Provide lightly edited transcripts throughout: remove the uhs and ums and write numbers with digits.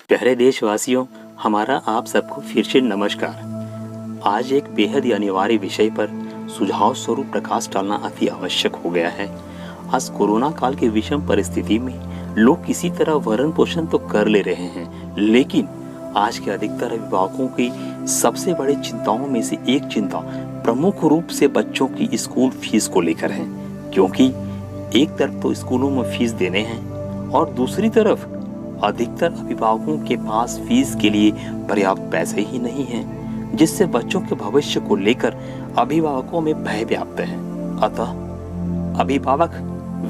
प्यारे देशवासियों, हमारा आप सबको फिर से नमस्कार। आज एक बेहद ही अनिवार्य विषय पर सुझाव स्वरूप प्रकाश डालना अति आवश्यक हो गया है। आज कोरोना काल की विषम परिस्थिति में लोग किसी तरह भरण पोषण तो कर ले रहे हैं, लेकिन आज के अधिकतर अभिभावकों की सबसे बड़ी चिंताओं में से एक चिंता प्रमुख रूप से बच्चों की स्कूल फीस को लेकर है। क्योंकि एक तरफ तो स्कूलों में फीस देने हैं और दूसरी तरफ अधिकतर अभिभावकों के पास फीस के लिए पर्याप्त पैसे ही नहीं हैं, जिससे बच्चों के भविष्य को लेकर अभिभावकों में भय व्याप्त है। अतः अभिभावक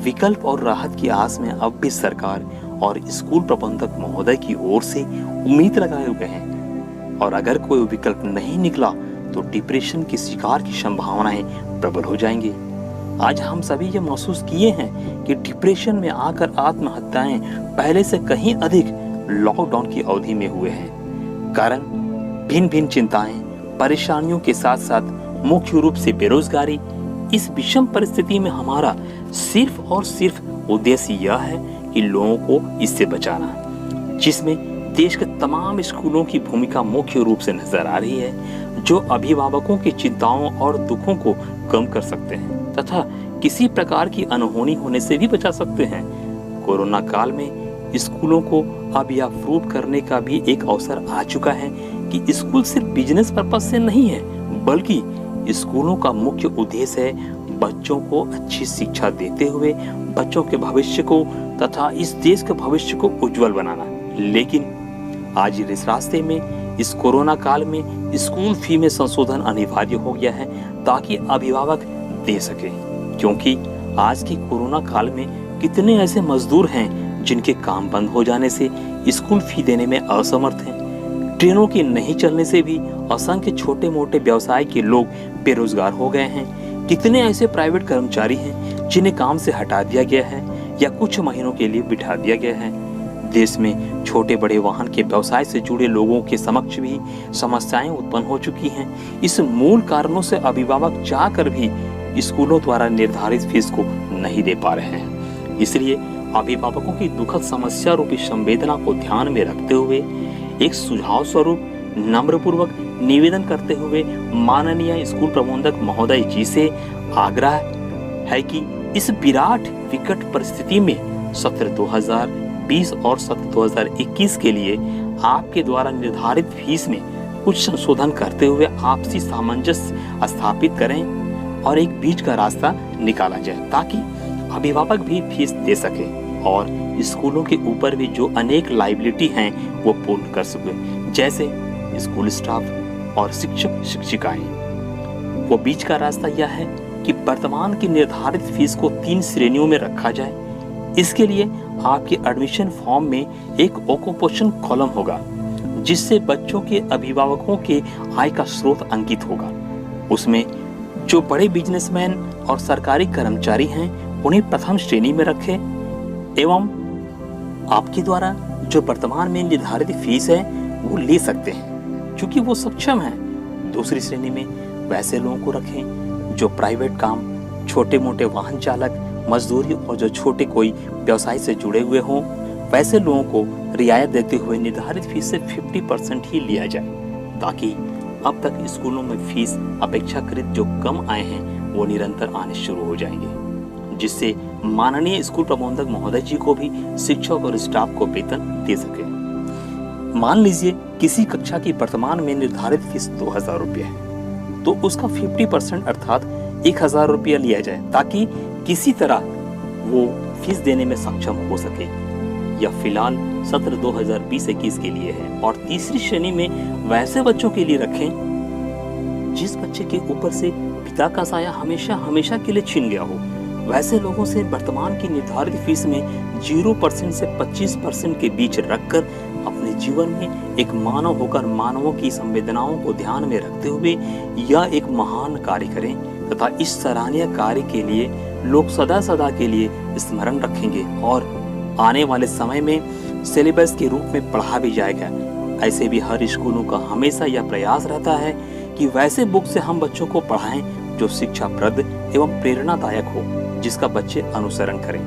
विकल्प और राहत की आस में अब भी सरकार और स्कूल प्रबंधक महोदय की ओर से उम्मीद लगाए हुए हैं, और अगर कोई विकल्प नहीं निकला तो डिप्रेशन के शिकार की संभावनाएं प्रबल हो जाएंगी। आज हम सभी ये महसूस किए हैं कि डिप्रेशन में आकर आत्महत्याएं पहले से कहीं अधिक लॉकडाउन की अवधि में हुए हैं। कारण भिन्न भिन्न चिंताएं, परेशानियों के साथ साथ मुख्य रूप से बेरोजगारी। इस विषम परिस्थिति में हमारा सिर्फ और सिर्फ उद्देश्य यह है कि लोगों को इससे बचाना, जिसमें देश के तमाम स्कूलों की भूमिका मुख्य रूप से नजर आ रही है, जो अभिभावकों की चिंताओं और दुखों को कम कर सकते हैं तथा किसी प्रकार की अनहोनी होने से भी बचा सकते हैं। कोरोना काल में स्कूलों को अब यह प्रूव करने का भी एक अवसर आ चुका है कि स्कूल सिर्फ बिजनेस पर्पस से नहीं है, बल्कि स्कूलों का मुख्य उद्देश्य है बच्चों को अच्छी शिक्षा देते हुए बच्चों के भविष्य को तथा इस देश के भविष्य को उज्जवल बनाना। लेकिन आज इस रास्ते में इस कोरोना काल में स्कूल फी में संशोधन अनिवार्य हो गया है, ताकि अभिभावक दे सके। क्योंकि आज के कोरोना काल में कितने ऐसे मजदूर हैं जिनके काम बंद हो जाने से स्कूल फी देने में असमर्थ हैं। ट्रेनों के नहीं चलने से भी असंख्य छोटे मोटे व्यवसाय के लोग बेरोजगार हो गए हैं। कितने ऐसे प्राइवेट कर्मचारी हैं जिन्हें काम से हटा दिया गया है या कुछ महीनों के लिए बिठा दिया गया है। देश में छोटे बड़े वाहन के व्यवसाय से जुड़े लोगों के समक्ष भी समस्याएं उत्पन्न हो चुकी हैं। इस मूल कारणों से अभिभावक चाहकर भी स्कूलों द्वारा निर्धारित फीस को नहीं दे पा रहे हैं। इसलिए अभिभावकों की दुखद समस्या रूपी संवेदना को ध्यान में रखते हुए एक सुझाव स्वरूप नम्रपूर्वक निवेदन करते हुए माननीय स्कूल प्रबंधक महोदय जी से आग्रह है कि इस विराट विकट परिस्थिति में सत्र 2020 और सत्र 2021 के लिए आपके द्वारा निर्धारित फीस में कुछ संशोधन करते हुए आपसी सामंजस्य स्थापित करें और एक बीच का रास्ता निकाला जाए, ताकि अभिभावक भी फीस दे सके और स्कूलों के ऊपर भी जो अनेक लायबिलिटी हैं वो पूर्ण कर सके, जैसे स्कूल स्टाफ और शिक्षक शिक्षिकाएं। वो बीच का रास्ता यह है कि वर्तमान की निर्धारित फीस को 3 श्रेणियों में रखा जाए। इसके लिए आपके एडमिशन फॉर्म में एक ऑक्यूपेशन कॉलम होगा, जिससे बच्चों के अभिभावकों के आय का स्रोत अंकित होगा। उसमें जो बड़े बिजनेसमैन और सरकारी कर्मचारी हैं उन्हें प्रथम श्रेणी में रखें, एवं आपके द्वारा जो वर्तमान में निर्धारित फीस है वो ले सकते हैं क्योंकि वो सक्षम हैं। दूसरी श्रेणी में वैसे लोगों को रखें जो प्राइवेट काम, छोटे मोटे वाहन चालक, मजदूरी और जो छोटे कोई व्यवसाय से जुड़े हुए हों, वैसे लोगों को रियायत देते हुए निर्धारित फीस से 50% ही लिया जाए, ताकि अब तक स्कूलों में फीस अपेक्षाकृत जो कम आए हैं वो निरंतर आने शुरू हो जाएंगे, जिससे माननीय स्कूल प्रबंधक महोदय जी को भी शिक्षक और स्टाफ को वेतन दे सके। मान लीजिए किसी कक्षा की वर्तमान में निर्धारित फीस 2000 रुपये है, तो उसका 50% अर्थात 1000 रुपया लिया जाए, ताकि किसी तरह वो फीस देने में सक्षम हो सके। यह फिलहाल सत्र 2020-21 के लिए है। और तीसरी श्रेणी में वैसे बच्चों के लिए रखें जिस बच्चे के ऊपर से पिता का साया हमेशा हमेशा के लिए छिन गया हो। वैसे लोगों से वर्तमान की निर्धारित फीस में 0% से 25% के बीच रखकर अपने जीवन में एक मानव होकर मानवों की संवेदनाओं को ध्यान में रखते हुए यह एक महान कार्य करें, तथा इस सराहनीय कार्य के लिए लोग सदा सदा के लिए स्मरण रखेंगे और आने वाले समय में सिलेबस के रूप में पढ़ा भी जाएगा। ऐसे भी हर स्कूलों का हमेशा यह प्रयास रहता है कि वैसे बुक से हम बच्चों को पढ़ाएं जो शिक्षाप्रद एवं प्रेरणादायक हो, जिसका बच्चे अनुसरण करें।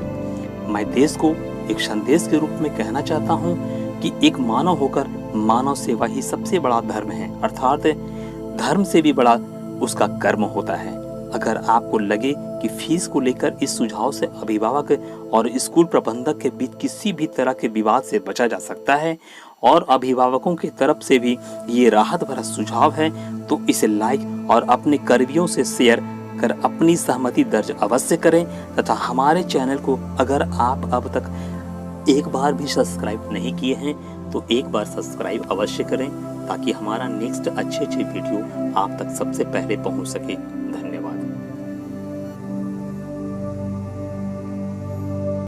मैं देश को एक संदेश के रूप में कहना चाहता हूं कि एक मानव होकर मानव सेवा ही सबसे बड़ा धर्म है, अर्थात धर्म से भी बड़ा उसका कर्म होता है। अगर आपको लगे कि फीस को लेकर इस सुझाव से अभिभावक और स्कूल प्रबंधक के बीच किसी भी तरह के विवाद से बचा जा सकता है और अभिभावकों की तरफ से भी ये राहत भरा सुझाव है, तो इसे लाइक और अपने करीबियों से शेयर कर अपनी सहमति दर्ज अवश्य करें तथा हमारे चैनल को अगर आप अब तक एक बार भी सब्सक्राइब नहीं किए हैं तो एक बार सब्सक्राइब अवश्य करें ताकि हमारा नेक्स्ट अच्छे वीडियो आप तक सबसे पहले पहुंच सके। धन्यवाद।